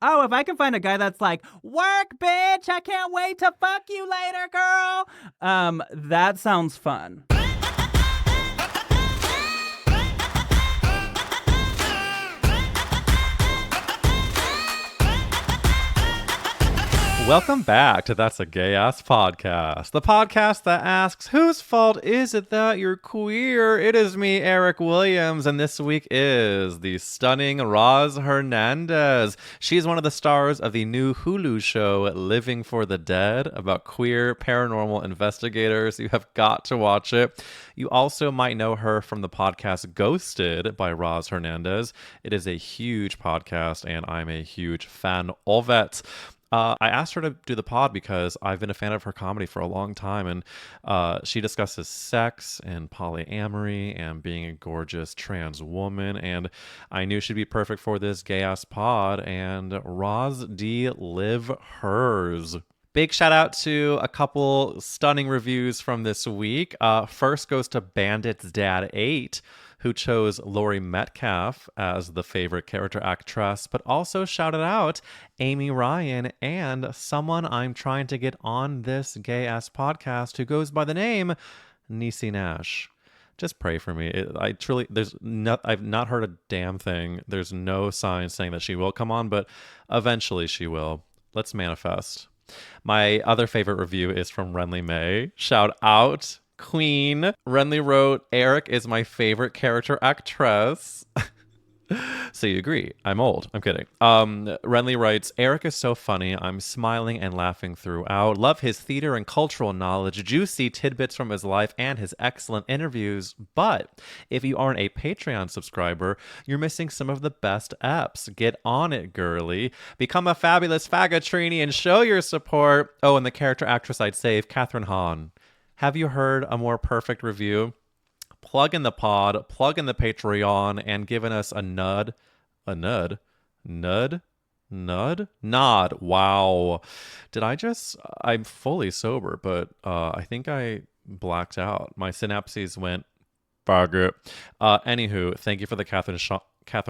oh, if I can find a guy that's like, work, bitch, I can't wait to fuck you later, girl. That sounds fun. Welcome back to That's a Gay Ass Podcast, the podcast that asks, whose fault is it that you're queer? It is me, Eric Williams, and this week is the stunning Roz Hernandez. She's one of the stars of the new Hulu show, Living for the Dead, about queer paranormal investigators. You have got to watch it. You also might know her from the podcast Ghosted by Roz Hernandez. It is a huge podcast, and I'm a huge fan of it. I asked her to do the pod because I've been a fan of her comedy for a long time, and she discusses sex and polyamory and being a gorgeous trans woman, and I knew she'd be perfect for this gay-ass pod, and Roz D. live hers. Big shout out to a couple stunning reviews from this week. First goes to Bandit's Dad 8, who chose Laurie Metcalf as the favorite character actress, but also shouted out Amy Ryan and someone I'm trying to get on this gay-ass podcast who goes by the name Niecy Nash. Just pray for me. I've not heard a damn thing. There's no sign saying that she will come on, but eventually she will. Let's manifest. My other favorite review is from Renly May. Shout out, Queen. Renly wrote, Eric is my favorite character actress. So you agree. I'm old. I'm kidding. Renly writes, Eric is so funny. I'm smiling and laughing throughout. Love his theater and cultural knowledge, juicy tidbits from his life, and his excellent interviews. But if you aren't a Patreon subscriber, you're missing some of the best eps. Get on it, girly. Become a fabulous faggotrini and show your support. Oh, and the character actress I'd save, Catherine Hahn. Have you heard a more perfect review? Plug in the pod, plug in the Patreon, and giving us a nod. A nod? Nod? Nod? Nod. Wow. I'm fully sober, but I think I blacked out. My synapses went faggot. Anywho, thank you for the Catherine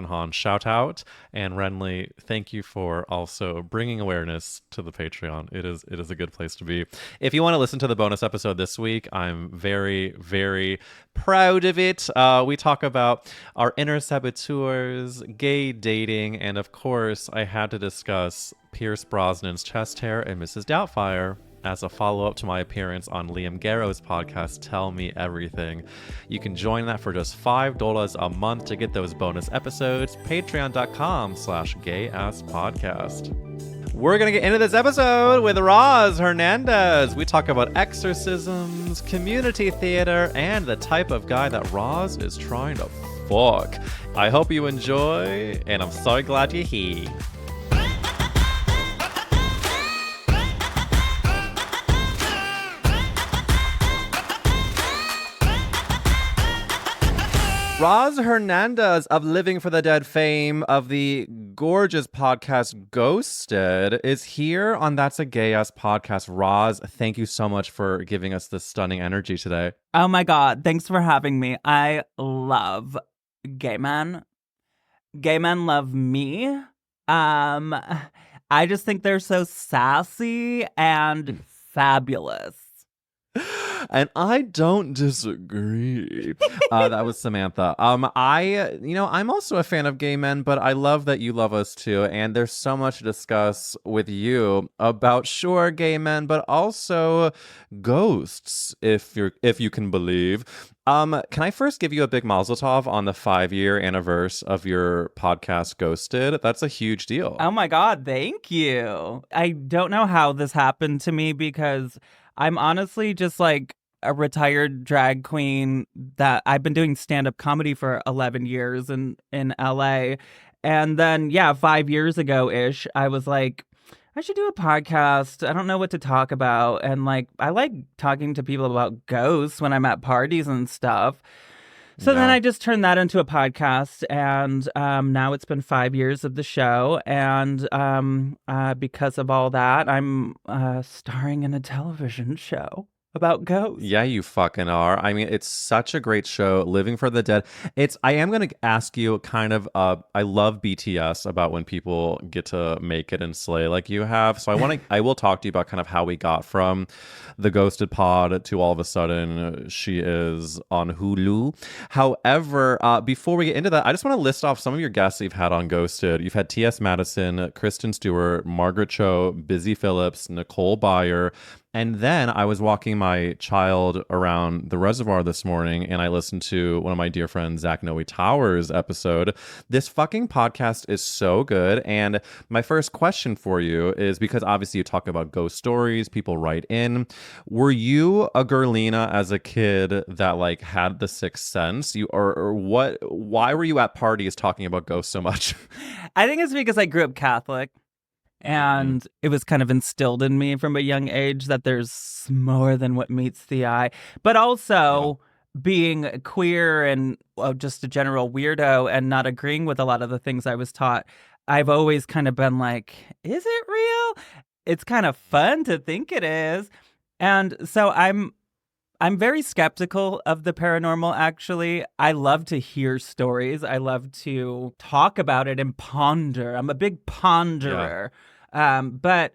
Hahn shout out, and Renly, thank you for also bringing awareness to the Patreon. It is a good place to be. If you want to listen to the bonus episode this week, I'm very, very proud of it. We talk about our inner saboteurs, gay dating, and of course, I had to discuss Pierce Brosnan's chest hair and Mrs. Doubtfire as a follow-up to my appearance on Liam Garrow's podcast, Tell Me Everything. You can join that for just $5 a month to get those bonus episodes. Patreon.com/gayasspodcast. We're going to get into this episode with Roz Hernandez. We talk about exorcisms, community theater, and the type of guy that Roz is trying to fuck. I hope you enjoy, and I'm so glad you're here. Roz Hernandez of Living for the Dead fame of the gorgeous podcast Ghosted is here on That's a Gay Ass Podcast. Roz, thank you so much for giving us this stunning energy today. Oh my God, thanks for having me. I love gay men. Gay men love me. I just think they're so sassy and fabulous. And I don't disagree. That was Samantha. I'm also a fan of gay men, but I love that you love us too. And there's so much to discuss with you about, sure, gay men, but also ghosts, if you can believe. Can I first give you a big mazel tov on the 5-year anniversary of your podcast Ghosted? That's a huge deal. Oh my God, thank you. I don't know how this happened to me because I'm honestly just like a retired drag queen that I've been doing stand-up comedy for 11 years in LA. And then, 5 years ago-ish, I was like, I should do a podcast. I don't know what to talk about. And like, I like talking to people about ghosts when I'm at parties and stuff. So then I just turned that into a podcast, and now it's been 5 years of the show, and because of all that, I'm starring in a television show. about ghosts. Yeah, you fucking are. I mean, it's such a great show, Living for the Dead. I am going to ask you kind of, I love BTS about when people get to make it and slay like you have. So I will talk to you about kind of how we got from the Ghosted Pod to all of a sudden she is on Hulu. However, before we get into that, I just want to list off some of your guests that you've had on Ghosted. You've had T.S. Madison, Kristen Stewart, Margaret Cho, Busy Phillips, Nicole Byer. And then I was walking my child around the reservoir this morning and I listened to one of my dear friends, Zach Noe Towers' episode. This fucking podcast is so good. And my first question for you is, because obviously you talk about ghost stories, people write in. Were you a girlina as a kid that like had the sixth sense? Or what? Why were you at parties talking about ghosts so much? I think it's because I grew up Catholic. And it was kind of instilled in me from a young age that there's more than what meets the eye. But also being queer and just a general weirdo and not agreeing with a lot of the things I was taught, I've always kind of been like, is it real? It's kind of fun to think it is. And so I'm very skeptical of the paranormal, actually. I love to hear stories. I love to talk about it and ponder. I'm a big ponderer. But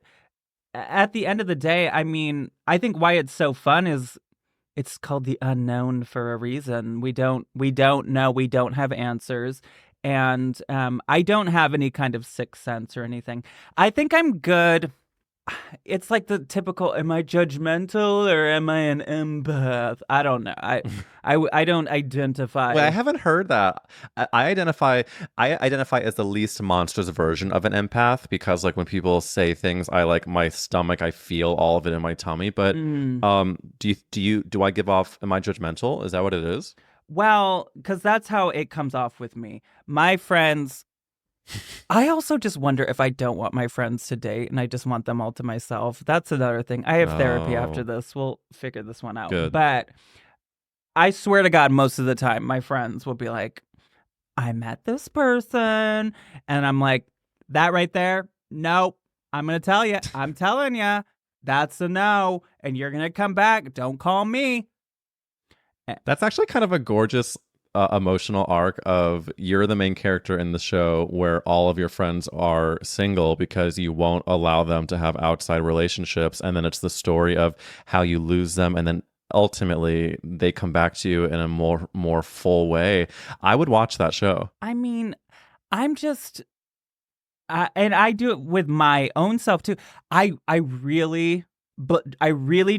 at the end of the day, I mean, I think why it's so fun is it's called the unknown for a reason. We don't know. We don't have answers. And I don't have any kind of sixth sense or anything. I think I'm good. It's like the typical, am I judgmental or am I an empath? I don't know. I don't identify. Well, I haven't heard that. I identify as the least monstrous version of an empath because like when people say things, I like my stomach, I feel all of it in my tummy. But do I give off, am I judgmental? Is that what it is? Well, because that's how it comes off with me. My friends, I also just wonder if I don't want my friends to date and I just want them all to myself. That's another thing. I have therapy after this. We'll figure this one out. Good. But I swear to God, most of the time, my friends will be like, I met this person. And I'm like, that right there? Nope. I'm going to tell you. I'm telling you. That's a no. And you're going to come back. Don't call me. That's actually kind of a gorgeous emotional arc of you're the main character in the show where all of your friends are single because you won't allow them to have outside relationships. And then it's the story of how you lose them and then ultimately they come back to you in a more full way. I would watch that show. I mean, I'm just and I do it with my own self too. I really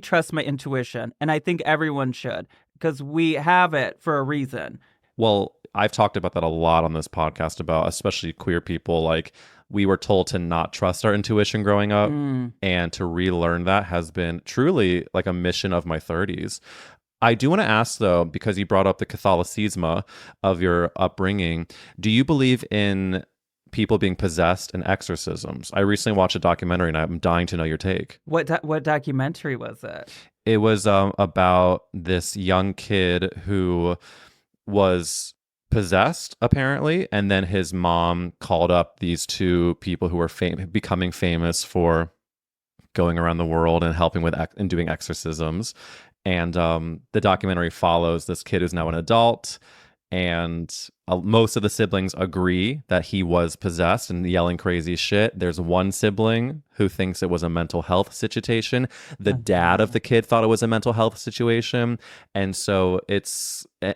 trust my intuition, and I think everyone should because we have it for a reason. Well, I've talked about that a lot on this podcast about especially queer people. Like we were told to not trust our intuition growing up, and to relearn that has been truly like a mission of my 30s. I do want to ask though, because you brought up the Catholicism of your upbringing, do you believe in people being possessed and exorcisms? I recently watched a documentary and I'm dying to know your take. What documentary was it? It was about this young kid who was possessed apparently, and then his mom called up these two people who were becoming famous for going around the world and helping with and doing exorcisms. And the documentary follows this kid who's now an adult, and most of the siblings agree that he was possessed and yelling crazy shit. There's one sibling who thinks it was a mental health situation. The dad of the kid thought it was a mental health situation. And so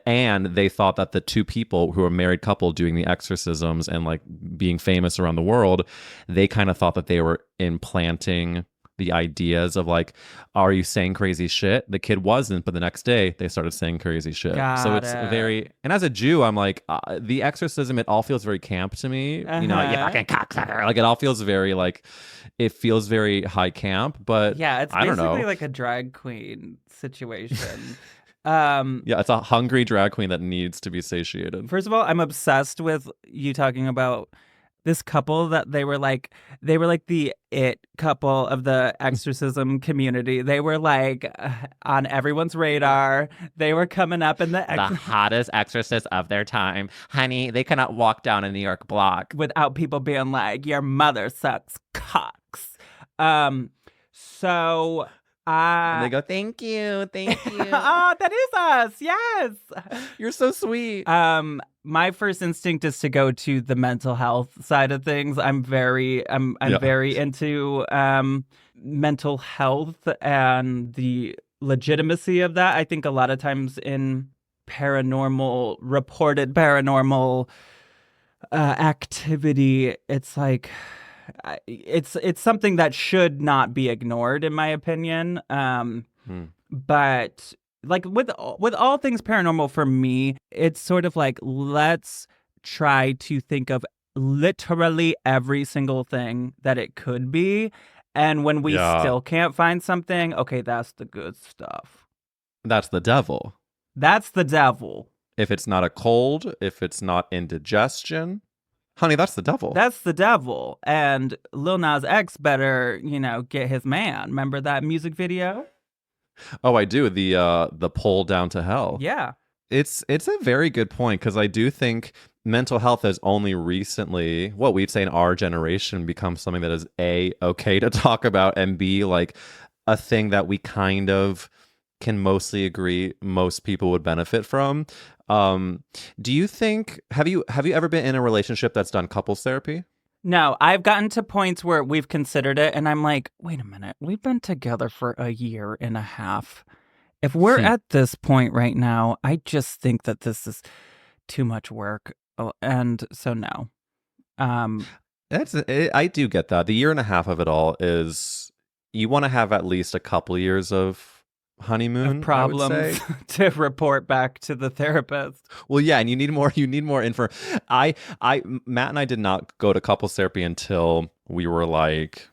and they thought that the two people who were a married couple doing the exorcisms and like being famous around the world, they kind of thought that they were implanting the ideas of like, are you saying crazy shit? The kid wasn't, but the next day they started saying crazy shit. So it's very, and as a Jew, I'm like, the exorcism, it all feels very camp to me. You know, you fucking cocksucker. Like it all feels very like, it feels very high camp, but yeah, it's I don't know. Basically like a drag queen situation. Yeah, it's a hungry drag queen that needs to be satiated. First of all, I'm obsessed with you talking about this couple that they were like the it couple of the exorcism community. They were like on everyone's radar. They were coming up in the hottest exorcist of their time. Honey, they cannot walk down a New York block without people being like, your mother sucks cocks. So And they Ah, go, thank you, thank you. oh, that is us. Yes. You're so sweet. My first instinct is to go to the mental health side of things. I'm Yeah. very into mental health and the legitimacy of that. I think a lot of times in reported paranormal activity, it's like it's something that should not be ignored, in my opinion. Hmm. But like with all things paranormal, for me, it's sort of like, let's try to think of literally every single thing that it could be, and when we Yeah. still can't find something, okay, that's the good stuff. That's the devil. That's the devil. If it's not a cold, if it's not indigestion, honey, that's the devil. That's the devil. And Lil Nas X better, get his man. Remember that music video? Oh, I do. The pull down to hell. Yeah. It's a very good point because I do think mental health has only recently, what we'd say in our generation, become something that is A, okay to talk about, and B, like a thing that we kind of can mostly agree most people would benefit from. Do you think have you ever been in a relationship that's done couples therapy? No, I've gotten to points where we've considered it, and I'm like, wait a minute, we've been together for a year and a half. If we're Hmm. at this point right now, I just think that this is too much work. Oh, and so no. Um, I do get that. The year and a half of it all is you want to have at least a couple years of of honeymoon, I would problems say. to report back to the therapist. Well, yeah, and you need more info. Matt and I did not go to couples therapy until we were like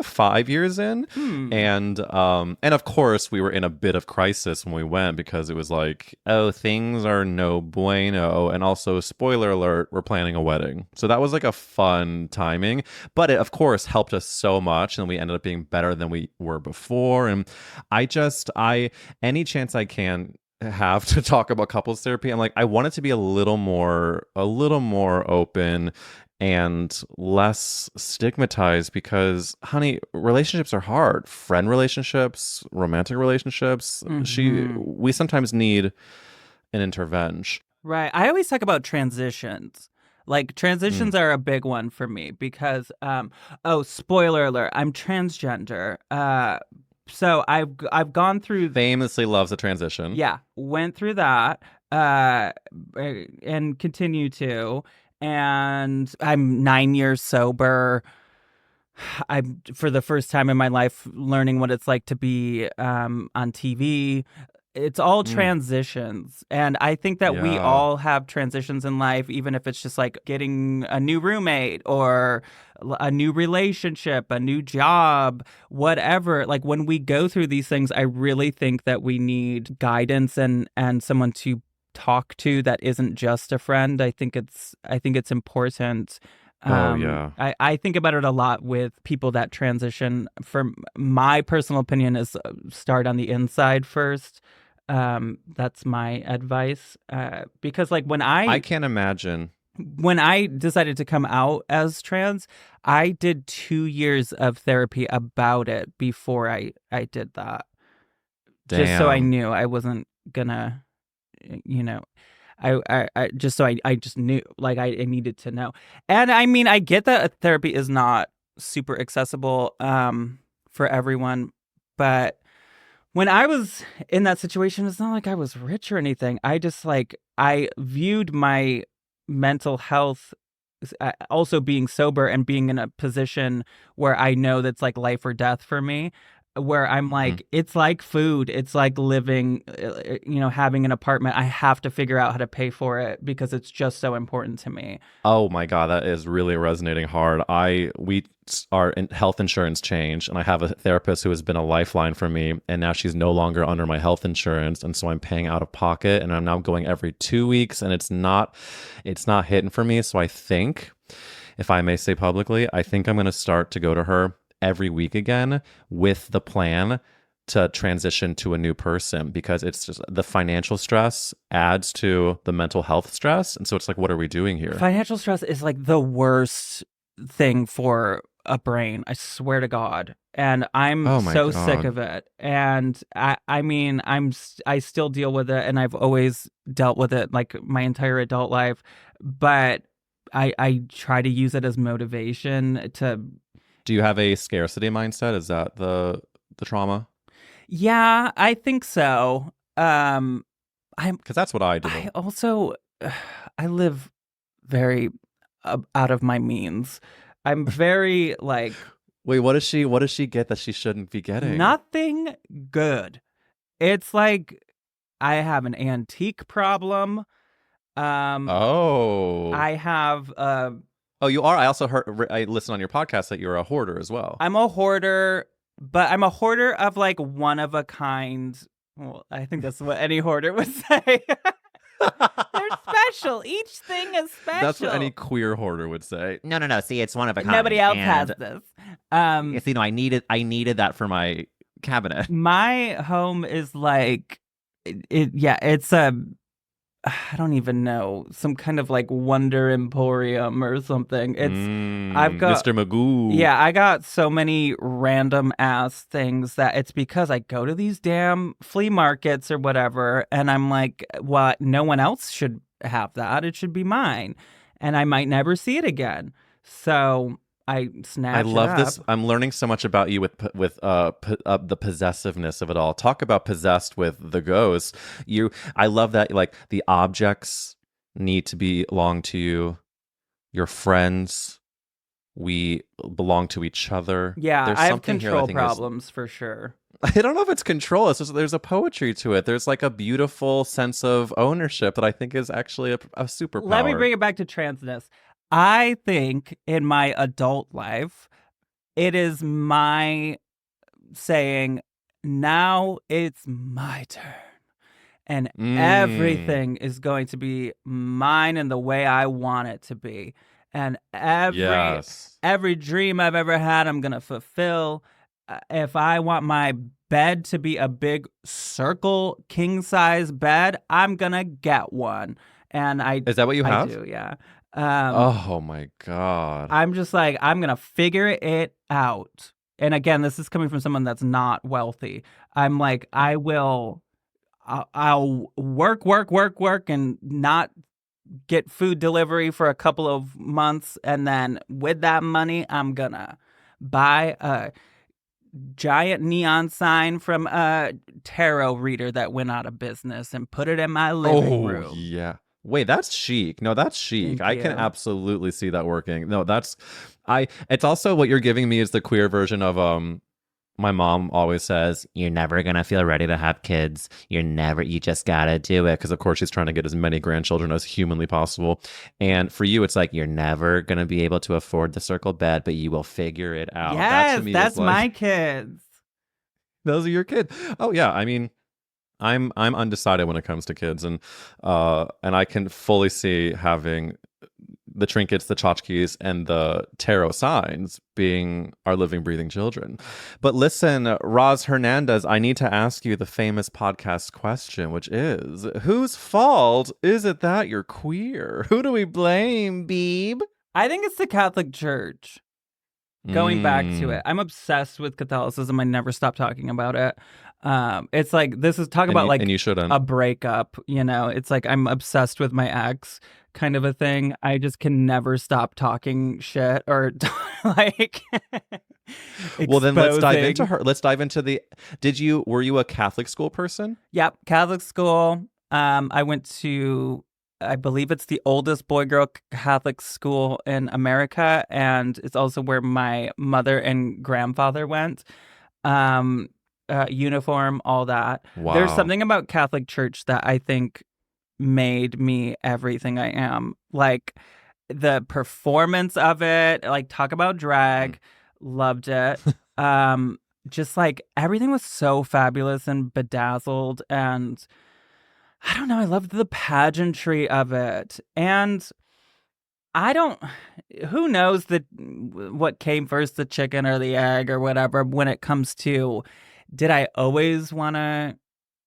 5 years in. Hmm. And of course we were in a bit of crisis when we went because it was like, oh, things are no bueno. And also, spoiler alert, we're planning a wedding. So that was like a fun timing. But it of course helped us so much, and we ended up being better than we were before. And I any chance I can have to talk about couples therapy, I'm like, I want it to be a little more open and less stigmatized because, honey, relationships are hard. Friend relationships, romantic relationships. Hmm. We sometimes need an intervention. Right. I always talk about transitions. Like Mm. transitions are a big one for me because oh, spoiler alert, I'm transgender. So I've gone through, Famously loves a transition. yeah, went through that uh and continue to, and I'm 9 years sober. I'm, for the first time in my life, learning what it's like to be on TV. It's all Mm. transitions. And I think that we Yeah. all have transitions in life, even if it's just like getting a new roommate or a new relationship, a new job, whatever. Like when we go through these things, I really think that we need guidance and someone to talk to that isn't just a friend. I think it's important. Oh yeah. I think about it a lot with people that transition. For my personal opinion is start on the inside first. That's my advice. Because like I can't imagine. when I decided to come out as trans, I did 2 years of therapy about it before I did that. Just so I Damn. knew I wasn't gonna, you know, I just so I just knew, like I needed to know. And I mean, I get that therapy is not super accessible for everyone, but when I was in that situation, it's not like I was rich or anything. I just like I viewed my mental health also being sober and being in a position where I know that's like life or death for me, where I'm Mm. like, it's like food, it's like living, having an apartment. I have to figure out how to pay for it because it's just so important to me. Oh my God, that is really resonating hard. Our health insurance changed, and I have a therapist who has been a lifeline for me, and now she's no longer under my health insurance, and so I'm paying out of pocket, and I'm now going every 2 weeks, and it's not hitting for me. So I think, if I may say publicly, I think I'm going to start to go to her every week again with the plan to transition to a new person because it's just the financial stress adds to the mental health stress. And so it's like, what are we doing here? Financial stress is like the worst thing for a brain. I swear to God. And I'm Oh my so sick God. of it. And I mean, I still deal with it, and I've always dealt with it like my entire adult life. But I try to use it as motivation to. Do you have a scarcity mindset? Is that the trauma? Yeah, I think so. I'm Because that's what I I do. also I live very out of my means. I'm very like Wait, what does she get that she shouldn't be getting? nothing good. It's like I have an antique problem. Um Oh. I have Oh, you are. I also heard. I listened on your podcast that you're a hoarder as well. I'm a hoarder, but I'm a hoarder of like one of a kind. Well, I think that's what any hoarder would say. They're special. Each thing is That's what any special. queer hoarder would say. No, no, no. See, it's one of a kind. Nobody else has And this. yes, I needed that for my cabinet. My home is like yeah, it's a I don't even know, some kind of like Wonder Emporium or something. I've got Mr. Magoo. yeah, I got so many random ass things that it's because I go to these damn flea markets or whatever, and I'm like, what? No one else should have that. It should be mine, and I might never see it again. So I I snatch it love up. this. I'm learning so much about you with the possessiveness of it all. Talk about possessed with the ghost. I love that. Like the objects need to belong to you. Your friends, we belong to each other. Yeah, There's I have something here that I control think is. problems for sure. I don't know if it's control. It's just there's a poetry to it. There's like a beautiful sense of ownership that I think is actually a superpower. Let me bring it back to transness. I think in my adult life, it is my saying, now it's my turn. And Mm, everything is going to be mine in the way I want it to be. And yes. every dream I've ever had, I'm gonna fulfill. If I want my bed to be a big circle king size bed, I'm gonna get one. And Is that what you I have? do, yeah. Oh my God. I'm just like, I'm gonna figure it out. And again, this is coming from someone that's not wealthy. I'm like, I'll work, and not get food delivery for a couple of months, and then with that money, I'm gonna buy a giant neon sign from a tarot reader that went out of business and put it in my living Oh room. yeah. Wait, that's chic. No, that's chic. Thank I can you. absolutely see that working. No, that's I it's also what you're giving me is the queer version of my mom always says, "You're never going to feel ready to have kids. You just got to do it." Because, of course, she's trying to get as many grandchildren as humanly possible. And for you, it's like, you're never going to be able to afford the circle bed, but you will figure it out. That to Yes, me is that's like, my kids. those are your kids. Oh, yeah. I mean, I'm undecided when it comes to kids, and I can fully see having the trinkets, the tchotchkes, and the tarot signs being our living, breathing children. But listen, Roz Hernandez, I need to ask you the famous podcast question, which is, whose fault is it that you're queer? Who do we blame, Beeb? I think it's the Catholic Church. Going back to it, Mm. I'm obsessed with Catholicism. I never stop talking about it. It's like this is talk And about you, and like you shouldn't. a breakup. It's like I'm obsessed with my ex, kind of a thing. I just can never stop talking shit or like Well, then let's dive into exposing. her. Let's dive into the. Were you a Catholic school person? Yep, Catholic school. I went to, I believe it's the oldest boy girl Catholic school in America, and it's also where my mother and grandfather went. Um, Uniform, all that. There's Wow. something about Catholic Church that I think made me everything I am. Like the performance of it, like talk about Mm. drag, loved it. Um, just like everything was so fabulous and bedazzled, and I don't know, I loved the pageantry of it. And I don't who knows what came first, the chicken or the egg or whatever when it comes to did I always want to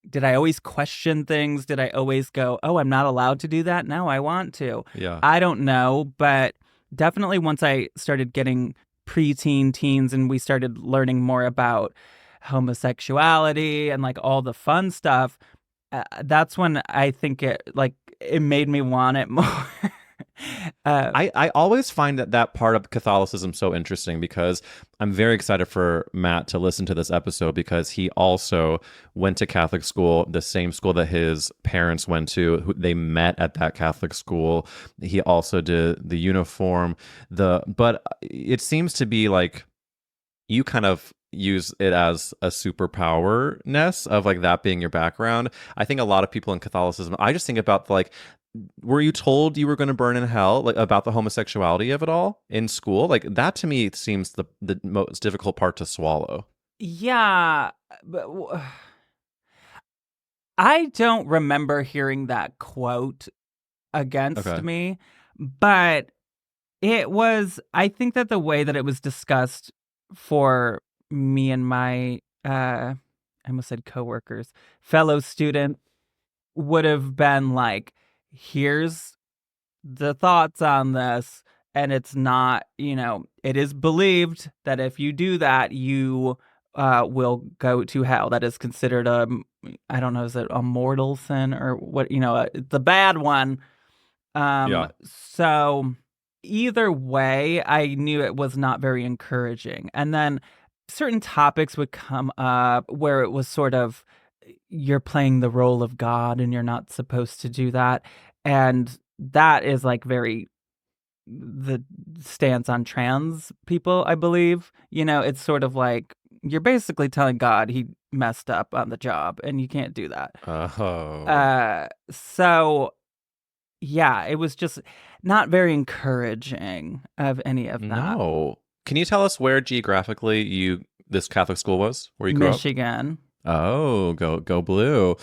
did I always question things? Did I always go, "Oh, I'm not allowed to do that"? No, I want to. Yeah. I don't know, but definitely once I started getting preteen, teens, and we started learning more about homosexuality and like all the fun stuff, that's when I think it made me want it more. I always find that part of Catholicism so interesting because I'm very excited for Matt to listen to this episode because he also went to Catholic school, the same school that his parents went to. They met at that Catholic school. He also did the uniform. But it seems to be like you kind of use it as a superpower-ness of like that being your background. I think a lot of people in Catholicism, I just think about like, were you told you were going to burn in hell, like about the homosexuality of it all in school? Like that to me seems the most difficult part to swallow. Yeah, but I don't remember hearing that quote against me, but I think that the way that it was discussed for me and my, I almost said coworkers, fellow student, would have been like, here's the thoughts on this, and it's not, it is believed that if you do that, you will go to hell. That is considered I don't know, is it a mortal sin or what, the bad one. So either way, I knew it was not very encouraging. And then certain topics would come up where it was sort of, you're playing the role of God and you're not supposed to do that. And that is like the stance on trans people, I believe. It's sort of like you're basically telling God he messed up on the job and you can't do that. So yeah, it was just not very encouraging of any of that. No. Can you tell us where geographically this Catholic school was? Where you grew up? Michigan. Oh, go blue.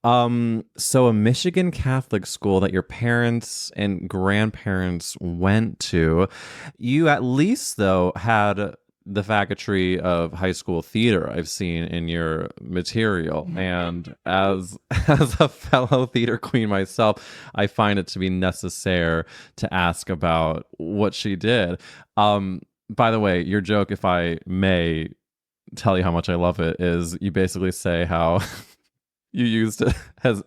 So a Michigan Catholic school that your parents and grandparents went to. You at least though had the faggotry of high school theater I've seen in your material. And as a fellow theater queen myself, I find it to be necessary to ask about what she did. By the way, your joke, if I may tell you how much I love it, is you basically say how you used it as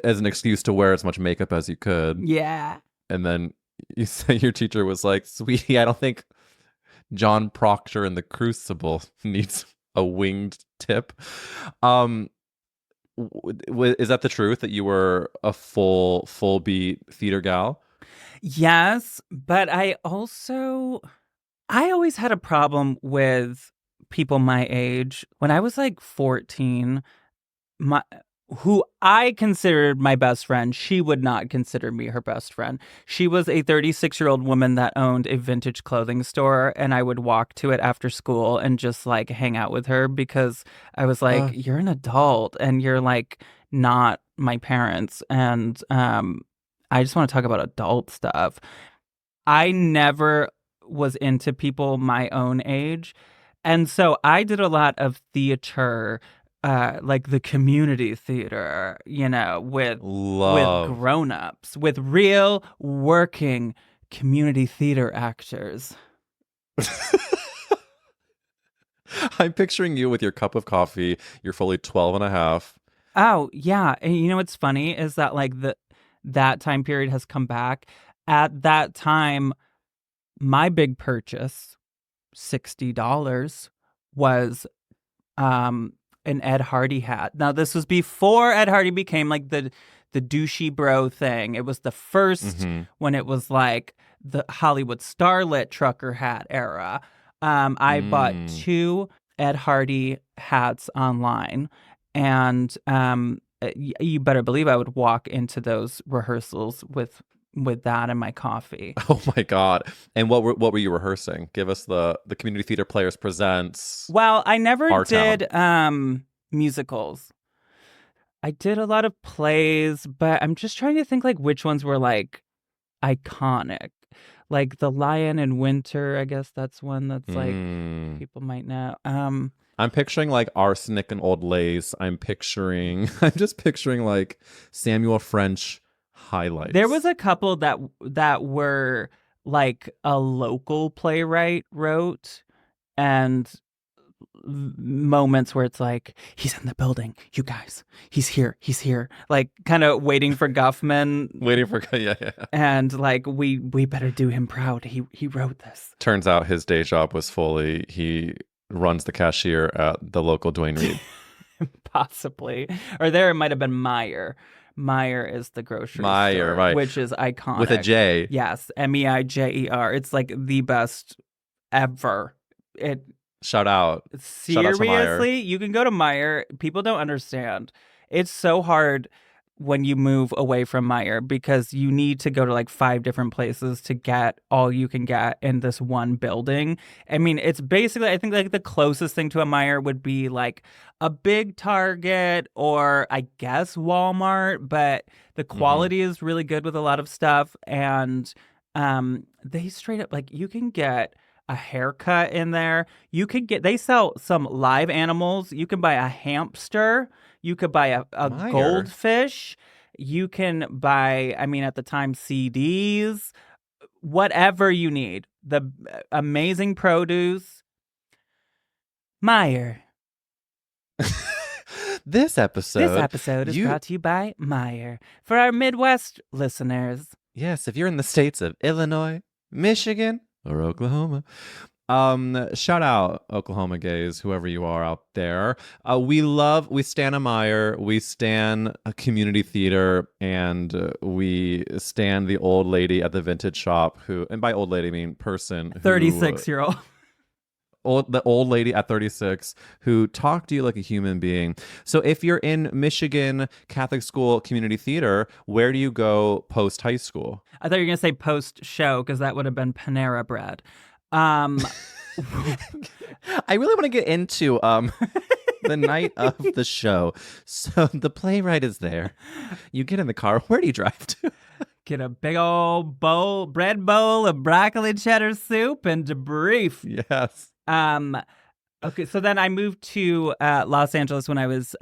an excuse to wear as much makeup as you could. Yeah. And then you say your teacher was like, "Sweetie, I don't think John Proctor in The Crucible needs a winged tip." Is that the truth that you were a full beat theater gal? Yes, but I always had a problem with people my age. When I was like 14, who I considered my best friend, she would not consider me her best friend. She was a 36-year-old woman that owned a vintage clothing store, and I would walk to it after school and just like hang out with her because I was like, you're an adult and you're like not my parents. And I just want to talk about adult stuff. I never was into people my own age. And so I did a lot of theater, like the community theater, with grown-ups, with real working community theater actors. I'm picturing you with your cup of coffee. You're fully 12 and a half. Oh, yeah. And what's funny is that like that time period has come back. At that time, my big purchase, $60, was an Ed Hardy hat. Now, this was before Ed Hardy became like the douchey bro thing. It was the first when it was like the Hollywood starlet trucker hat era. I bought 2 Ed Hardy hats online, and you better believe I would walk into those rehearsals with that and my coffee. Oh my God. And what were you rehearsing? Give us the Community Theater Players Presents. Well, I never Our did musicals. I did a lot of plays, but I'm just trying to think like which ones were like iconic. Like The Lion in Winter, I guess that's one that's like people might know. I'm picturing like Arsenic and Old Lace. I'm just picturing like Samuel French highlights. There was a couple that were like a local playwright wrote, and moments where it's like, he's in the building, you guys, he's here, like kind of waiting for Guffman, Waiting for yeah. and like we better do him proud. He wrote this. Turns out his day job was fully he runs the cashier at the local Dwayne Reed. Possibly, or there it might have been Meyer. Meyer is the grocery store, Right, which is iconic with a J. Yes, Meijer. It's like the best ever. It Shout out. Shout out to Meyer. seriously, you can go to Meyer. People don't understand. It's so hard when you move away from Meyer because you need to go to like 5 different places to get all you can get in this one building. I mean, it's basically, I think like the closest thing to a Meyer would be like a big Target or I guess Walmart, but the quality is really good with a lot of stuff. And they straight up, like, you can get a haircut in there. They sell some live animals. You can buy a hamster. You could buy a Meyer. goldfish. You can buy, I mean, at the time, CDs, whatever you need. The amazing produce. Meyer. This episode is brought to you by Meyer. For our Midwest listeners. Yes, if you're in the states of Illinois, Michigan, or Oklahoma. Shout out Oklahoma gays, whoever you are out there. We stan a Meyer, we stan a community theater, and we stan the old lady at the vintage shop who, and by old lady I mean person, 36-year-old. The old lady at 36 who talked to you like a human being. So if you're in Michigan Catholic school community theater, where do you go post high school? I thought you were going to say post show because that would have been Panera Bread. I really want to get into the night of the show. So the playwright is there. You get in the car. Where do you drive to? Get a big old bread bowl of broccoli cheddar soup and debrief. Yes. Okay, so then I moved to Los Angeles when I was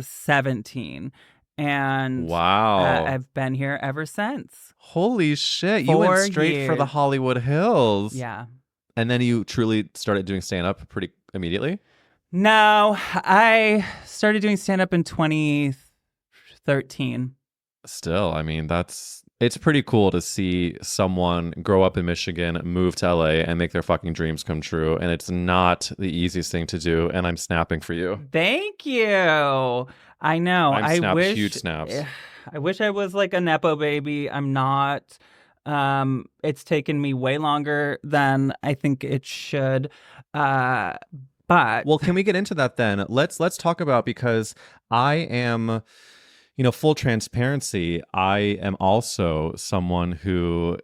17. And wow, I've been here ever since. Holy shit. You went straight for the Hollywood Hills. Yeah. And then you truly started doing stand-up pretty immediately? No, I started doing stand-up in 2013. Still, I mean, it's pretty cool to see someone grow up in Michigan, move to LA, and make their fucking dreams come true. And it's not the easiest thing to do. And I'm snapping for you. Thank you. I know. I wish huge snaps. I wish I was like a Nepo baby. I'm not. It's taken me way longer than I think it should. But well, can we get into that then? Let's talk about, because I am, full transparency, I am also someone who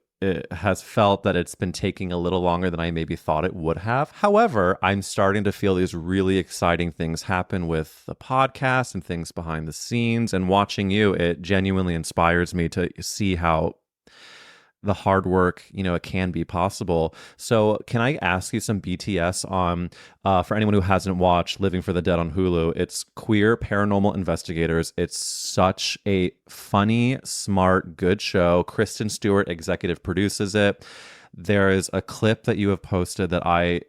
has felt that it's been taking a little longer than I maybe thought it would have. However, I'm starting to feel these really exciting things happen with the podcast and things behind the scenes, and watching you, it genuinely inspires me to see how the hard work, it can be possible. So can I ask you some BTS on, for anyone who hasn't watched Living for the Dead on Hulu, it's queer paranormal investigators. It's such a funny, smart, good show. Kristen Stewart executive produces it. There is a clip that you have posted that I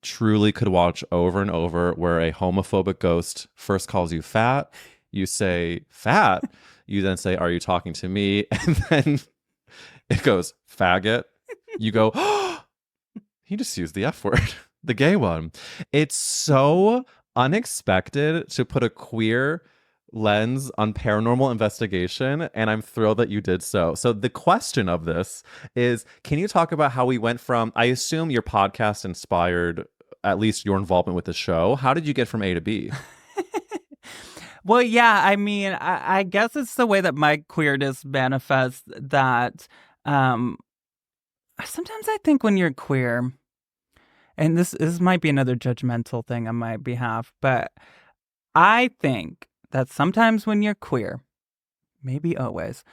truly could watch over and over, where a homophobic ghost first calls you fat. You say, fat. You then say, are you talking to me? And then it goes, faggot. You go, oh, he just used the F word, the gay one. It's so unexpected to put a queer lens on paranormal investigation, and I'm thrilled that you did so. So the question of this is, can you talk about how we went from, I assume your podcast inspired at least your involvement with the show. How did you get from A to B? Well, yeah, I mean, I guess it's the way that my queerness manifests that sometimes I think when you're queer, and this might be another judgmental thing on my behalf, but I think that sometimes when you're queer, maybe always,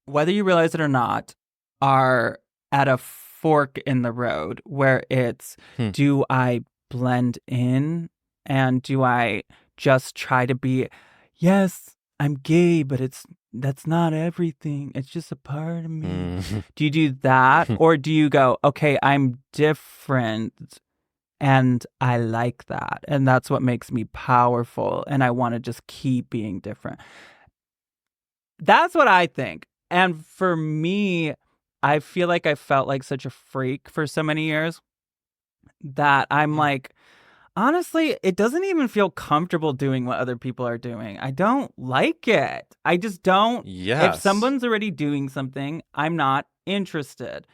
whether you realize it or not, are at a fork in the road where it's, do I blend in, and do I just try to be, yes, I'm gay, but it's that's not everything. It's just a part of me. Mm. Do you do that? Or do you go, okay, I'm different and I like that. And that's what makes me powerful. And I want to just keep being different. That's what I think. And for me, I feel like I felt like such a freak for so many years that I'm like, honestly, it doesn't even feel comfortable doing what other people are doing. I don't like it. I just don't. If Yes. someone's already doing something, I'm not interested.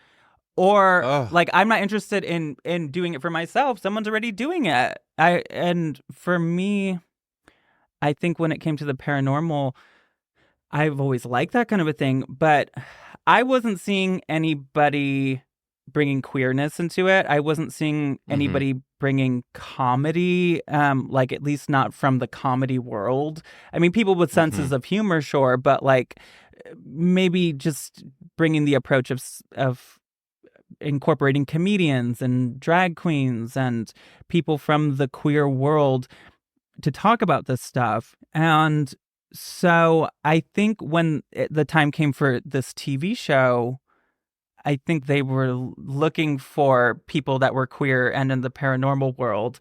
Or Ugh. like I'm not interested in doing it for myself. Someone's already doing it. And for me, I think when it came to the paranormal, I've always liked that kind of a thing, but I wasn't seeing anybody bringing queerness into it. I wasn't seeing Mm-hmm. anybody bringing comedy, like at least not from the comedy world. I mean, people with Mm-hmm. senses of humor, sure, but like maybe just bringing the approach of incorporating comedians and drag queens and people from the queer world to talk about this stuff. And so I think when the time came for this TV show, I think they were looking for people that were queer and in the paranormal world.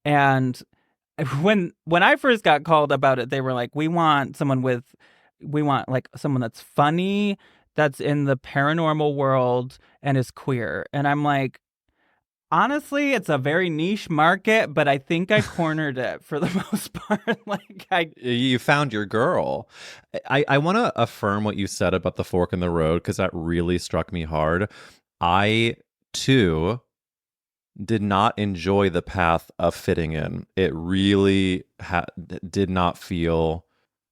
And when I first got called about it, they were like, we want like someone that's funny, that's in the paranormal world and is queer. And I'm like, honestly, it's a very niche market, but I think I cornered it for the most part. Like I You found your girl. I want to affirm what you said about the fork in the road because that really struck me hard. I, too, did not enjoy the path of fitting in. It really did not feel.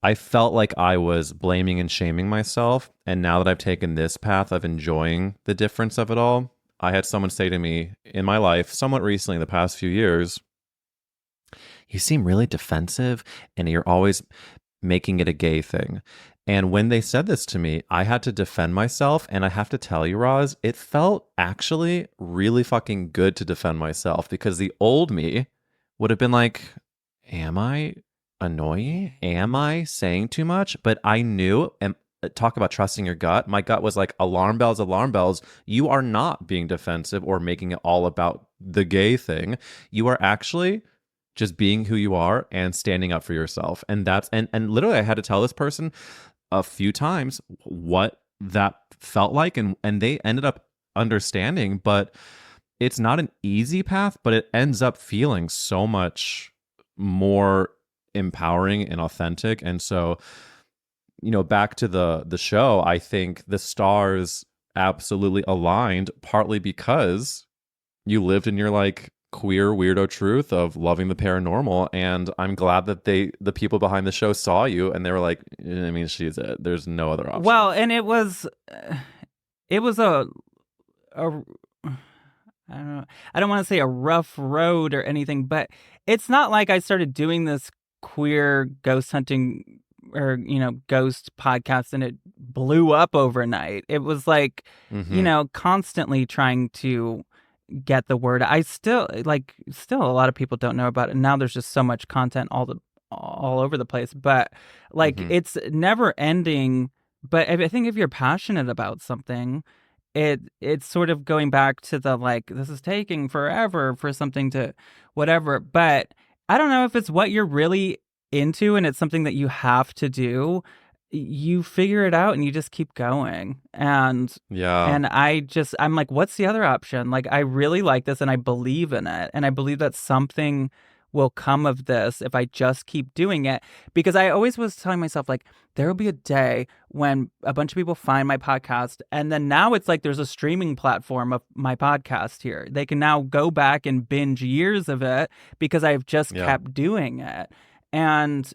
I felt like I was blaming and shaming myself. And now that I've taken this path of enjoying the difference of it all, I had someone say to me in my life, somewhat recently, in the past few years, you seem really defensive and you're always making it a gay thing. And when they said this to me, I had to defend myself. And I have to tell you, Roz, it felt actually really fucking good to defend myself because the old me would have been like, am I annoying? Am I saying too much? But I knew, and talk about trusting your gut. My gut was like, alarm bells, alarm bells. You are not being defensive or making it all about the gay thing. You are actually just being who you are and standing up for yourself. And that's and literally I had to tell this person a few times what that felt like and they ended up understanding, but it's not an easy path, but it ends up feeling so much more empowering and authentic. And so, back to the show, I think the stars absolutely aligned partly because you lived in your like queer weirdo truth of loving the paranormal, and I'm glad that the people behind the show saw you and they were like, I mean, she's it, there's no other option. well, and it was a I don't know. I don't want to say a rough road or anything, but it's not like I started doing this queer ghost hunting or, ghost podcast and it blew up overnight. It was like, Mm-hmm. constantly trying to get the word. I still still a lot of people don't know about it. Now there's just so much content all over the place, but like Mm-hmm. it's never ending. But I think if you're passionate about something, it's sort of going back to the like this is taking forever for something to whatever. But I don't know if it's what you're really into and it's something that you have to do. You figure it out and you just keep going. Yeah. And I'm like, what's the other option? Like, I really like this and I believe in it. And I believe that something will come of this if I just keep doing it. Because I always was telling myself, like, there will be a day when a bunch of people find my podcast. And then now it's like there's a streaming platform of my podcast here. They can now go back and binge years of it because I've just Yeah. kept doing it. And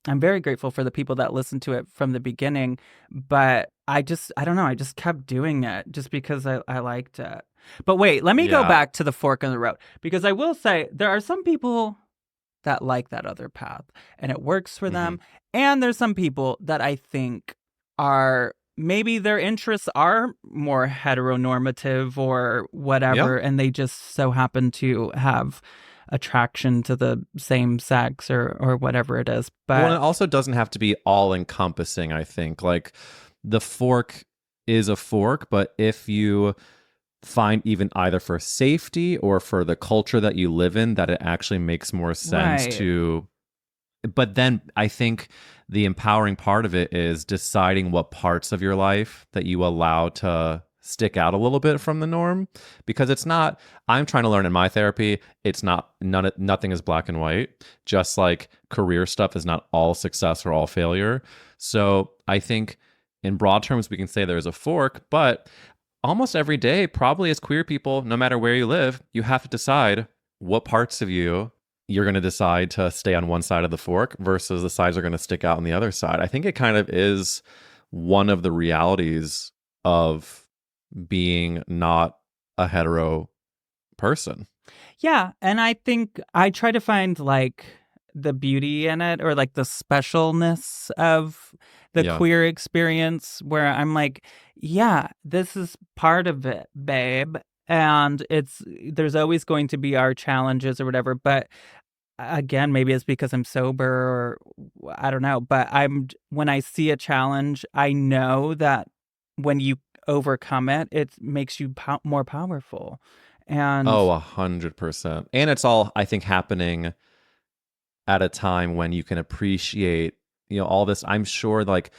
I'm very grateful for the people that listened to it from the beginning, but I don't know. I just kept doing it just because I liked it. But wait, let me go Yeah. back to the fork in the road because I will say there are some people that like that other path and it works for Mm-hmm. them. And there's some people that I think are maybe their interests are more heteronormative or Yeah. whatever. And they just so happen to have attraction to the same sex or whatever it is. But Well, it also doesn't have to be all encompassing, I think. Like the fork is a fork, but if you find even either for safety or for the culture that you live in that it actually makes more sense Right. to. But then I think the empowering part of it is deciding what parts of your life that you allow to stick out a little bit from the norm, because it's not, I'm trying to learn in my therapy, it's not, nothing is black and white. Just like career stuff is not all success or all failure. So I think in broad terms, we can say there's a fork, but almost every day, probably as queer people, no matter where you live, you have to decide what parts of you're going to decide to stay on one side of the fork versus the sides are going to stick out on the other side. I think it kind of is one of the realities of being not a hetero person. yeah, and I think I try to find like the beauty in it, or like the specialness of the Yeah. queer experience, where I'm like, yeah, this is part of it, babe. And there's always going to be our challenges or whatever. But again, maybe it's because I'm sober, or I don't know. But when I see a challenge, I know that when you overcome it, it makes you more powerful. And Oh, 100%. And it's all, I think, happening at a time when you can appreciate, all this. I'm sure like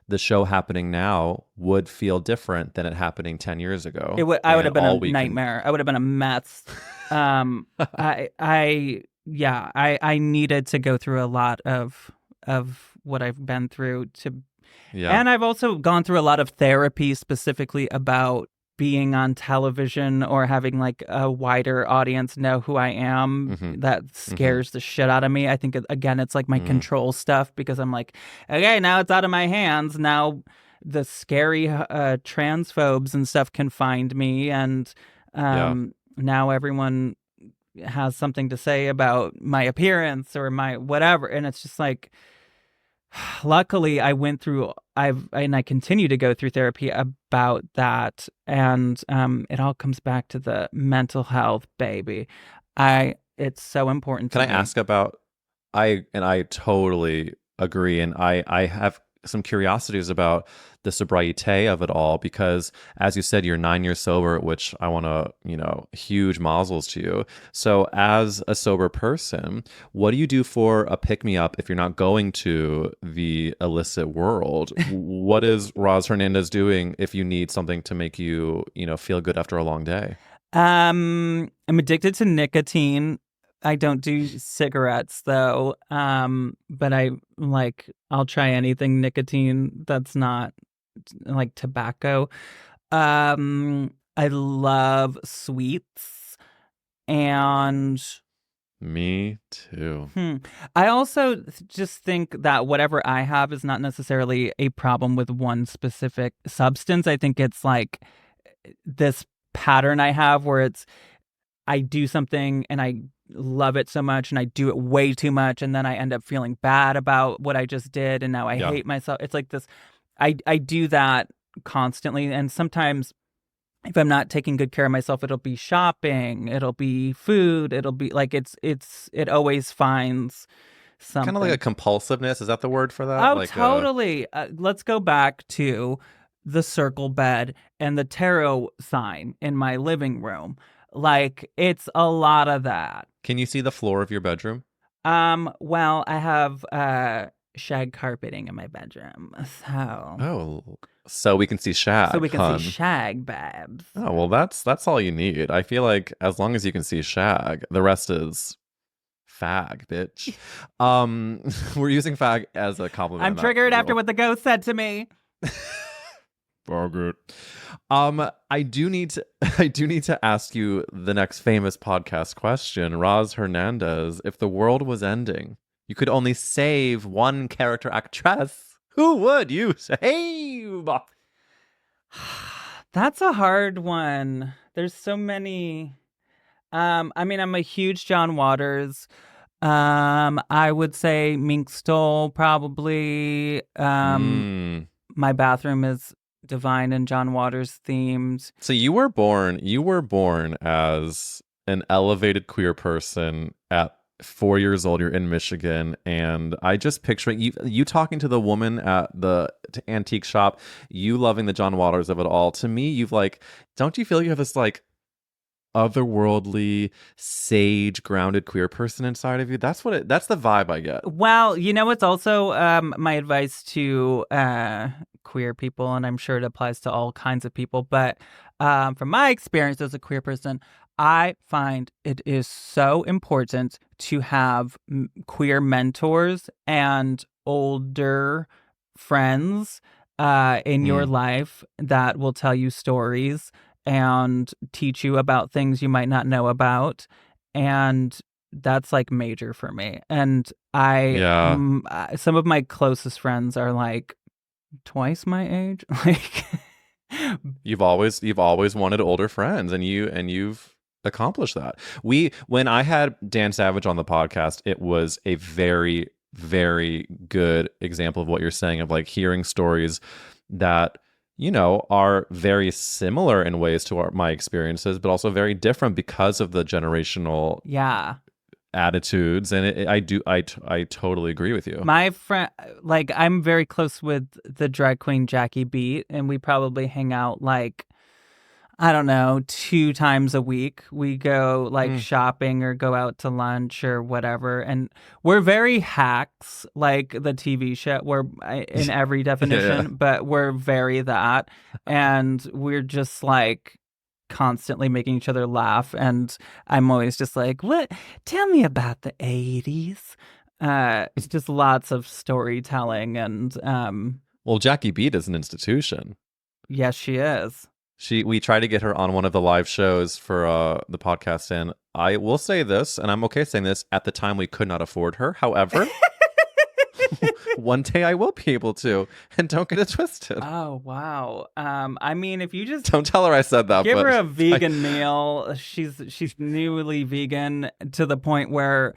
the show happening now would feel different than it happening 10 years ago. I would have been a we nightmare. I would have been a mess. I needed to go through a lot of what I've been through Yeah. and I've also gone through a lot of therapy specifically about being on television or having like a wider audience know who I am. Mhm. That scares the shit out of me. I think again, it's like my control stuff, because I'm like, okay, now it's out of my hands. Now the scary transphobes and stuff can find me, and now everyone has something to say about my appearance or my whatever, and it's just like, luckily I continue to go through therapy about that, and it all comes back to the mental health, baby. It's so important to Can I me. ask about, I totally agree, and I have some curiosities about the sobriety of it all, because as you said, you're 9 years sober, which I want to, huge mazzles to you. So as a sober person, what do you do for a pick-me-up if you're not going to the illicit world? What is Roz Hernandez doing if you need something to make you, feel good after a long day? I'm addicted to nicotine. I don't do cigarettes though. But I'll try anything nicotine that's not like tobacco. I love sweets, and Me too. I also just think that whatever I have is not necessarily a problem with one specific substance. I think it's like this pattern I have where I do something and I love it so much and I do it way too much, and then I end up feeling bad about what I just did, and now I hate myself. It's like this, I do that constantly, and sometimes if I'm not taking good care of myself, it'll be shopping, it'll be food, it'll be like it always finds something. Kind of like a compulsiveness. Is that the word for that? Oh, like totally. Let's go back to the circle bed and the tarot sign in my living room. Like, it's a lot of that. Can you see the floor of your bedroom? Well, I have shag carpeting in my bedroom, So we can see shag. so we can hun. see shag, babs. Oh, well, that's all you need. I feel like as long as you can see shag, the rest is fag, bitch. We're using fag as a compliment. I'm triggered after what the ghost said to me. Faggot. I do need to ask you the next famous podcast question. Roz Hernandez, if the world was ending, you could only save one character actress, who would you save? That's a hard one. There's so many. I mean, I'm a huge John Waters. I would say Mink Stole, probably. My bathroom is divine and John Waters themed. So you were born as an elevated queer person at 4 years old. You're in Michigan, and I just picturing you talking to the woman at the antique shop, you loving the John Waters of it all. To me, you've like, don't you feel you have this like otherworldly, sage, grounded queer person inside of you? That's the vibe I get. Well, it's also my advice to queer people, and I'm sure it applies to all kinds of people. But from my experience as a queer person, I find it is so important to have queer mentors and older friends in your life that will tell you stories and teach you about things you might not know about. And that's like major for me. And some of my closest friends are like twice my age. Like You've always wanted older friends, and you've accomplished that. When I had Dan Savage on the podcast, it was a very, very good example of what you're saying, of like hearing stories that are very similar in ways to my experiences, but also very different because of the generational attitudes. And I totally agree with you. My friend, like, I'm very close with the drag queen Jackie Beat, and we probably hang out like, I don't know, 2 times a week. We go like shopping or go out to lunch or whatever. And we're very hacks, like the TV show. We're in every definition, but we're very that. And we're just like constantly making each other laugh. And I'm always just like, what? Tell me about the 80s. It's just lots of storytelling. And well, Jackie Beat is an institution. Yes, she is. We tried to get her on one of the live shows for the podcast, and I will say this, and I'm okay saying this, at the time we could not afford her. However, one day I will be able to, and don't get it twisted. Oh, wow. I mean, if you just don't tell her I said that. Give her a vegan meal. She's newly vegan to the point where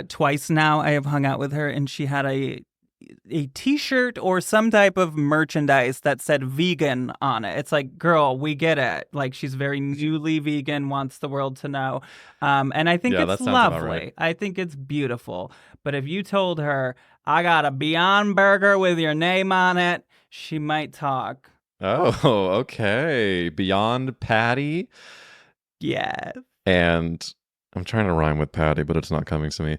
twice now I have hung out with her, and she had a t-shirt or some type of merchandise that said vegan on it. It's like, girl, we get it. Like, she's very newly vegan, wants the world to know. And I think it's lovely. Right. I think it's beautiful. But if you told her, I got a Beyond Burger with your name on it, she might talk. Oh, okay. Beyond Patty? Yes. And I'm trying to rhyme with Patty, but it's not coming to me.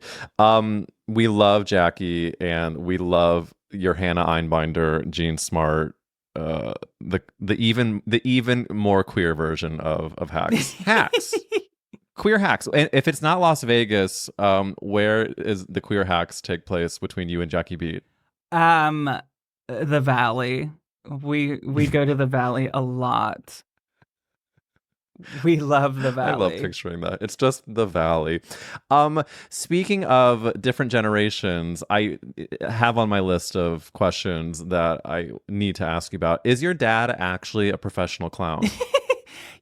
We love Jackie, and we love your Hannah Einbinder, Jean Smart, the even more queer version of hacks. Hacks. Queer hacks. And if it's not Las Vegas, where is the queer hacks take place between you and Jackie Beat? The Valley. We go to the Valley a lot. We love the Valley. I love picturing that. It's just the Valley. Speaking of different generations, I have on my list of questions that I need to ask you about. Is your dad actually a professional clown?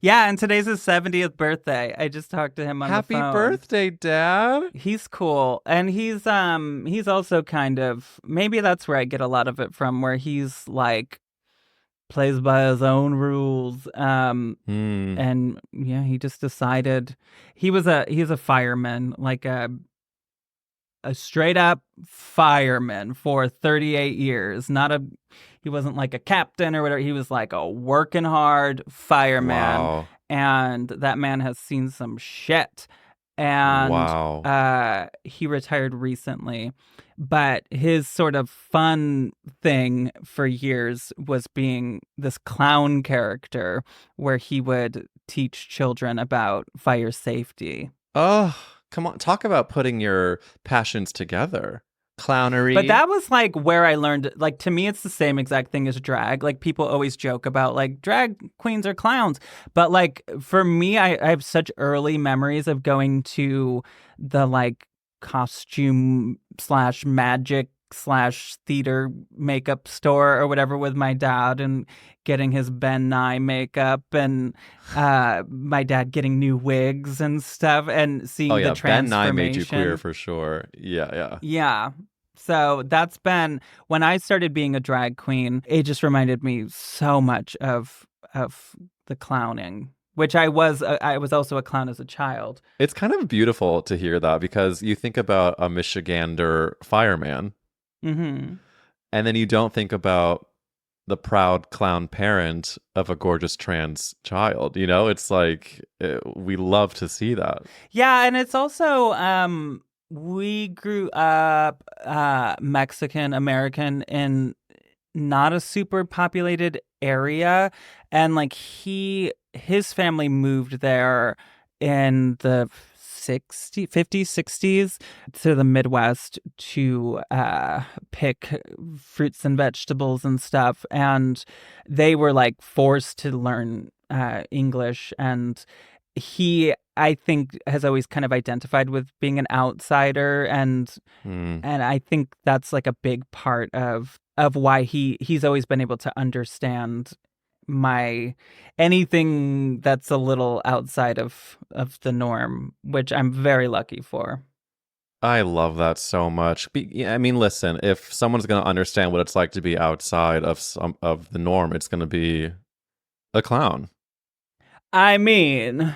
Yeah, and today's his 70th birthday. I just talked to him on the phone. Happy birthday, Dad. He's cool. And he's also kind of, maybe that's where I get a lot of it from, where he's like plays by his own rules. And yeah, he just decided he's a fireman, like a straight up fireman for 38 years. He wasn't like a captain or whatever. He was like a working hard fireman. Wow. And that man has seen some shit. And he retired recently. But his sort of fun thing for years was being this clown character where he would teach children about fire safety. Oh, come on. Talk about putting your passions together. Clownery. But that was like where I learned, like, to me, it's the same exact thing as drag. Like, people always joke about like drag queens are clowns. But like, for me, I have such early memories of going to the like costume / magic / theater makeup store or whatever with my dad and getting his Ben Nye makeup and my dad getting new wigs and stuff and seeing the transformation. Ben Nye made you queer for sure. Yeah. So that's been, when I started being a drag queen, it just reminded me so much of the clowning. which I was also a clown as a child. It's kind of beautiful to hear that because you think about a Michigander fireman, Mm-hmm. and then you don't think about the proud clown parent of a gorgeous trans child. You know, it's like we love to see that. Yeah, and it's also we grew up Mexican American in not a super populated area, and like his family moved there in the 50s 60s to the Midwest to pick fruits and vegetables and stuff, and they were like forced to learn English, and he, I think, has always kind of identified with being an outsider, and Mm. I think that's like a big part of why he's always been able to understand my anything that's a little outside of the norm, which I'm very lucky for. I love that so much. I mean, listen, if someone's going to understand what it's like to be outside of some of the norm, it's going to be a clown. I mean,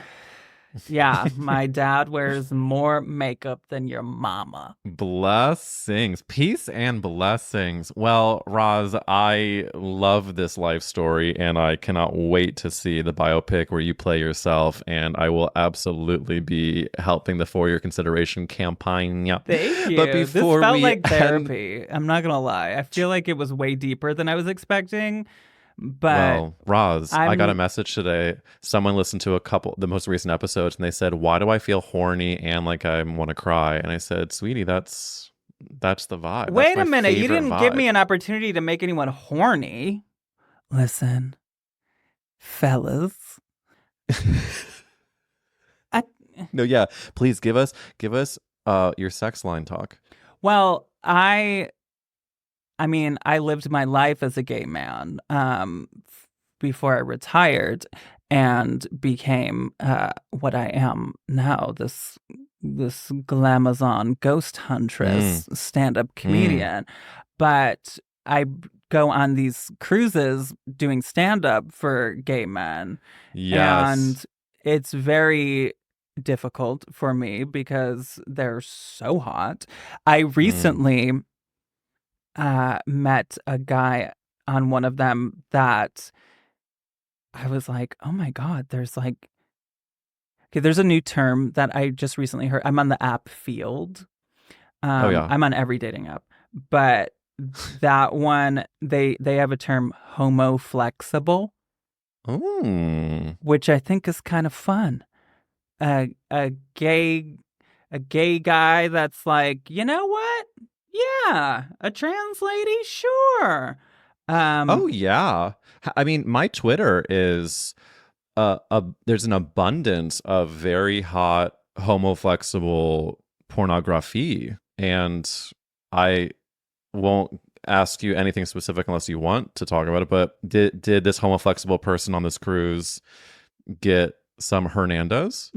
yeah, my dad wears more makeup than your mama. Blessings, peace and blessings. Well, Roz, I love this life story and I cannot wait to see the biopic where you play yourself. And I will absolutely be helping the For Your Consideration campaign. Thank you. But before this felt we like end- therapy. I'm not gonna lie. I feel like it was way deeper than I was expecting. But Well, Roz, I got a I'm- message today. Someone listened to the most recent episodes, and they said, "Why do I feel horny and like I want to cry?" And I said, "Sweetie, that's the vibe. wait That's a my minute, you favorite didn't give vibe." me an opportunity to make anyone horny. Listen, fellas. I, No, yeah. Please give us your sex line talk. well, I mean, I lived my life as a gay man before I retired and became what I am now, this glamazon ghost huntress, stand-up comedian. But I go on these cruises doing stand-up for gay men. Yes. And it's very difficult for me because they're so hot. I recently met a guy on one of them that I was like, oh my God, there's like, okay, there's a new term that I just recently heard. I'm on the app Field. Oh, yeah. I'm on every dating app, but that one, they have a term homoflexible, which I think is kind of fun. A gay guy that's like, you know what? Yeah, a trans lady, sure. Oh yeah. I mean, my Twitter is there's an abundance of very hot homoflexible pornography, and I won't ask you anything specific unless you want to talk about it. But did this homoflexible person on this cruise get some Hernandez?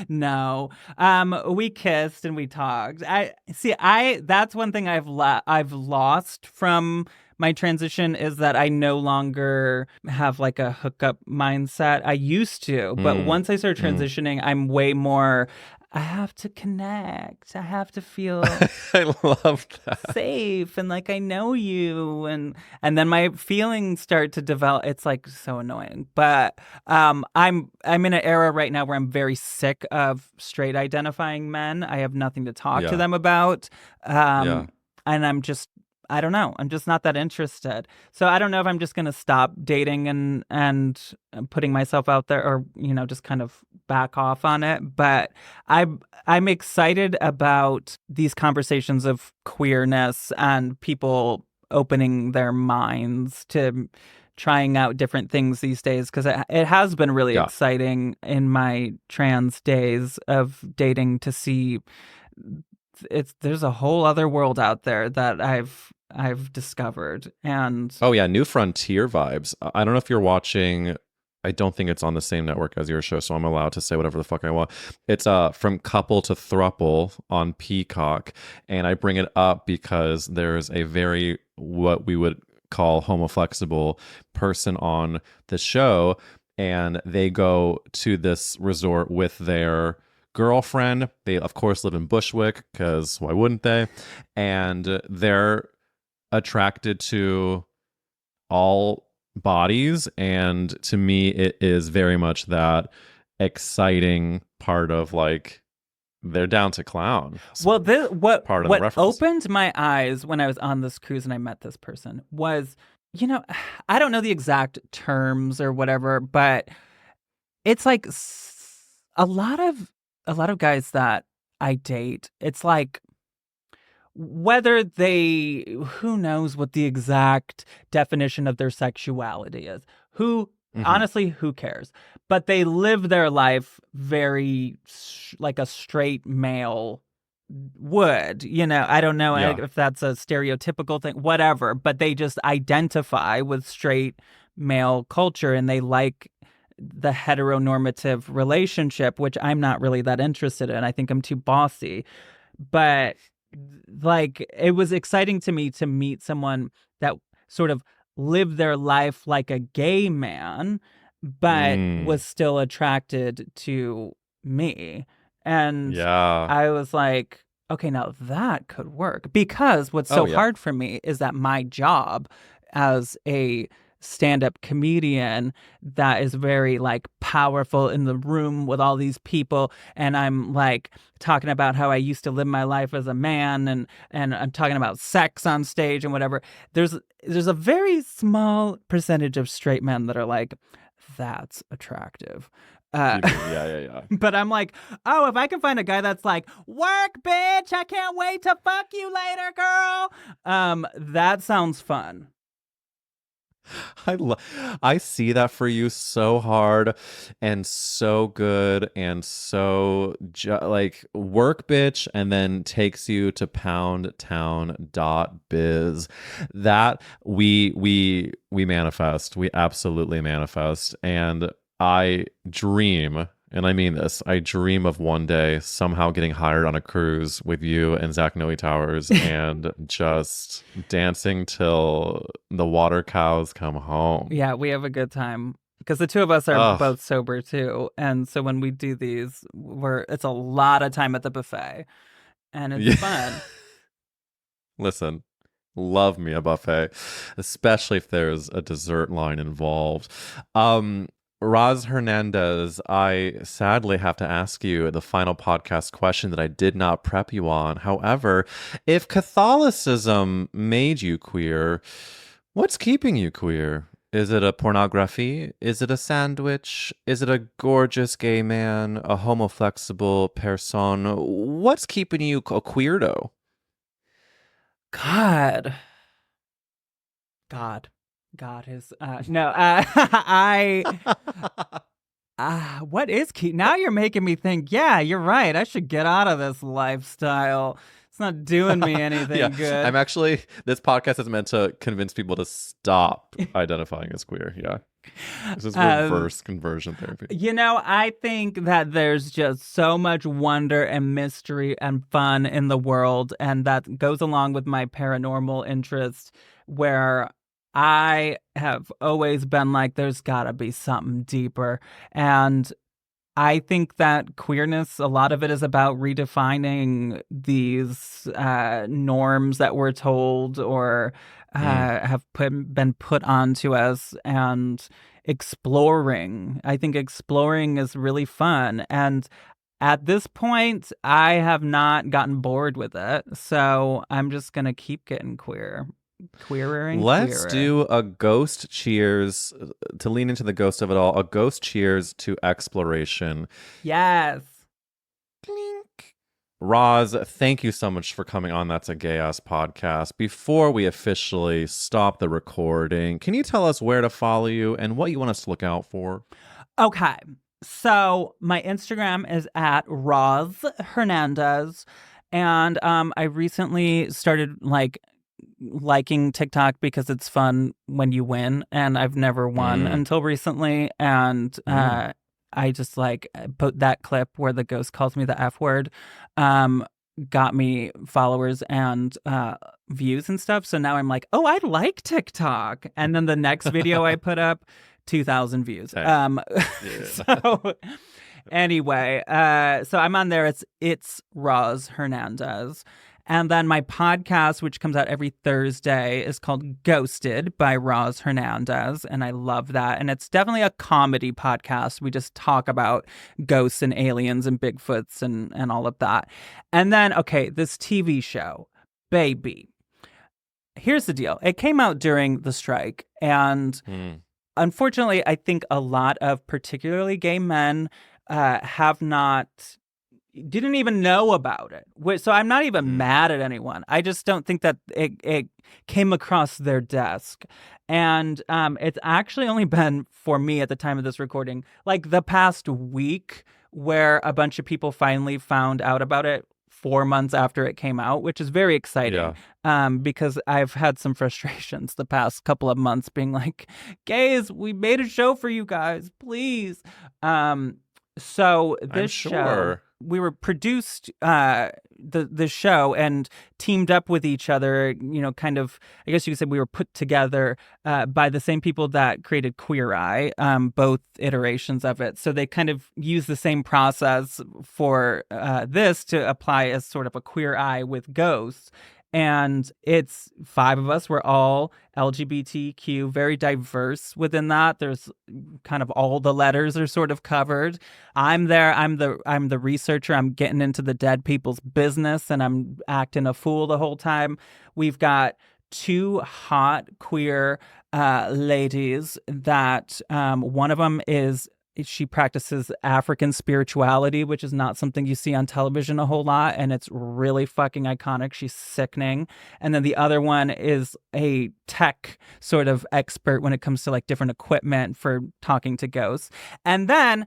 No. We kissed and we talked. That's one thing I've lost from my transition is that I no longer have like a hookup mindset. I used to, but once I started transitioning, I'm way more, I have to connect. I have to feel I love that. safe and like I know you, and then my feelings start to develop. It's like so annoying. But I'm in an era right now where I'm very sick of straight identifying men. I have nothing to talk to Yeah. them about. Yeah. And I don't know. I'm just not that interested. So I don't know if I'm just going to stop dating and putting myself out there, or just kind of back off on it. But I'm excited about these conversations of queerness and people opening their minds to trying out different things these days, because it has been really exciting in my trans days of dating to see there's a whole other world out there that I've discovered. And Oh yeah, New Frontier vibes. I don't know if you're watching. I don't think it's on the same network as your show, so I'm allowed to say whatever the fuck I want. It's From Couple to Thruple on Peacock, and I bring it up because there's a very, what we would call, homoflexible person on the show, and they go to this resort with their girlfriend. They, of course, live in Bushwick because why wouldn't they? And they're attracted to all bodies. And to me, it is very much that exciting part of like they're down to clown. Well, what part of the reference. opened my eyes when I was on this cruise and I met this person was, you know, I don't know the exact terms or whatever, but it's like a lot of guys that I date, it's like whether who knows what the exact definition of their sexuality is. Honestly, who cares? But they live their life very like a straight male would. You know, I don't know if that's a stereotypical thing, whatever, but they just identify with straight male culture and they like the heteronormative relationship, which I'm not really that interested in. I think I'm too bossy. But like, it was exciting to me to meet someone that sort of lived their life like a gay man, but was still attracted to me. And I was like, okay, now that could work. Because what's so hard for me is that my job as a stand-up comedian that is very like powerful in the room with all these people, and I'm like talking about how I used to live my life as a man, and I'm talking about sex on stage and whatever. There's a very small percentage of straight men that are like, that's attractive. Yeah. But I'm like, oh, if I can find a guy that's like, work, bitch, I can't wait to fuck you later, girl. That sounds fun. I see that for you so hard and so good and so like work bitch, and then takes you to poundtown.biz. That we manifest. We absolutely manifest. And I dream, and I mean this, I dream of one day somehow getting hired on a cruise with you and Zach Noe Towers and just dancing till the water cows come home. Yeah, we have a good time because the two of us are both sober too. And so when we do these, it's a lot of time at the buffet and it's fun. Listen, love me a buffet, especially if there's a dessert line involved. Roz Hernandez, I sadly have to ask you the final podcast question that I did not prep you on. However, if Catholicism made you queer, what's keeping you queer? Is it a pornography? Is it a sandwich? Is it a gorgeous gay man? A homoflexible person? What's keeping you a queerdo? God is no. What is key? Now you're making me think. Yeah, you're right. I should get out of this lifestyle. It's not doing me anything good. I'm actually. This podcast is meant to convince people to stop identifying as queer. Yeah, this is reverse conversion therapy. You know, I think that there's just so much wonder and mystery and fun in the world, and that goes along with my paranormal interest, where I have always been like, there's gotta be something deeper. And I think that queerness, a lot of it is about redefining these norms that we're told or have been put onto us, and exploring. I think exploring is really fun. And at this point, I have not gotten bored with it. So I'm just going to keep getting queerer. Let's do a ghost cheers to lean into the ghost of it all. A ghost cheers to exploration. Yes. Clink. Roz, thank you so much for coming on That's a Gay Ass Podcast. Before we officially stop the recording, can you tell us where to follow you and what you want us to look out for? Okay. So my Instagram is at Roz Hernandez. And I recently started liking TikTok because it's fun when you win, and I've never won until recently, and I just put that clip where the ghost calls me the F word, got me followers and views and stuff. So now I'm like, oh, I like TikTok. And then the next video I put up 2,000 views. Hey. So anyway, so I'm on there. It's Roz Hernandez. And then my podcast, which comes out every Thursday, is called Ghosted by Roz Hernandez. And I love that. And it's definitely a comedy podcast. We just talk about ghosts and aliens and Bigfoots and all of that. And then, okay, this TV show, Baby. Here's the deal. It came out during the strike. And unfortunately, I think a lot of particularly gay men didn't even know about it. So I'm not even mad at anyone. I just don't think that it came across their desk. And it's actually only been, for me at the time of this recording, like the past week where a bunch of people finally found out about it 4 months after it came out, which is very exciting. Because I've had some frustrations the past couple of months being like, gays, we made a show for you guys, please. So this show, we were produced the show and teamed up with each other, kind of, I guess you could say we were put together by the same people that created Queer Eye, both iterations of it. So they kind of use the same process for this to apply as sort of a Queer Eye with ghosts. And it's 5 of us. We're all LGBTQ, very diverse within that. There's kind of all the letters are sort of covered. I'm there. I'm the researcher. I'm getting into the dead people's business, and I'm acting a fool the whole time. We've got 2 hot queer ladies that one of them she practices African spirituality, which is not something you see on television a whole lot. And it's really fucking iconic. She's sickening. And then the other one is a tech sort of expert when it comes to like different equipment for talking to ghosts. And then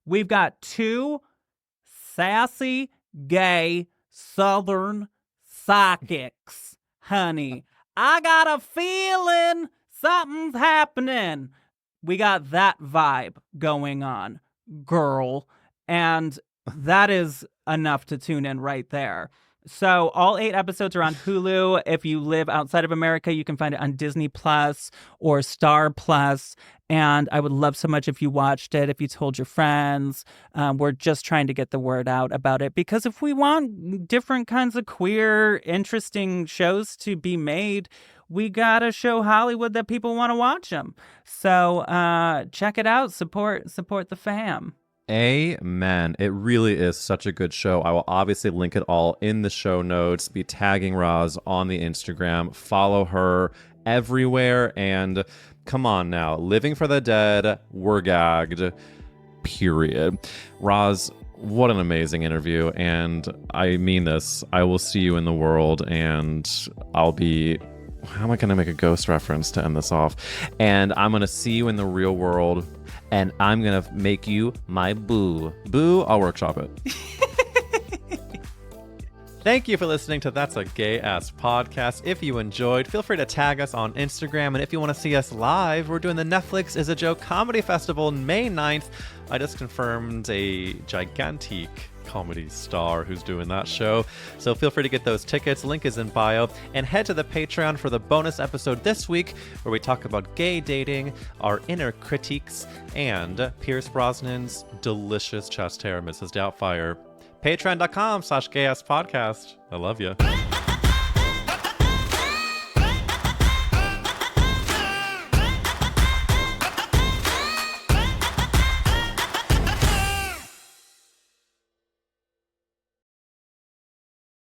we've got 2 sassy, gay, Southern psychics. Honey, I got a feeling something's happening. We got that vibe going on, girl. And that is enough to tune in right there. So all 8 episodes are on Hulu. If you live outside of America, you can find it on Disney Plus or Star Plus. And I would love so much if you watched it, if you told your friends. We're just trying to get the word out about it, because if we want different kinds of queer, interesting shows to be made, we gotta show Hollywood that people want to watch them. So check it out. Support the fam. Amen. It really is such a good show. I will obviously link it all in the show notes. Be tagging Roz on the Instagram. Follow her everywhere. And come on now. Living for the Dead. We're gagged. Period. Roz, what an amazing interview. And I mean this. I will see you in the world, and I'll be... How am I going to make a ghost reference to end this off? And I'm going to see you in the real world, and I'm going to make you my boo. Boo, I'll workshop it. Thank you for listening to That's a Gay Ass Podcast. If you enjoyed, feel free to tag us on Instagram. And if you want to see us live, we're doing the Netflix Is a Joke Comedy Festival May 9th. I just confirmed a gigantic comedy star who's doing that show. So feel free to get those tickets. Link is in bio. And head to the Patreon for the bonus episode this week, where we talk about gay dating, our inner critiques, and Pierce Brosnan's delicious chest hair, Mrs. Doubtfire. Patreon.com/gayasspodcast. I love you.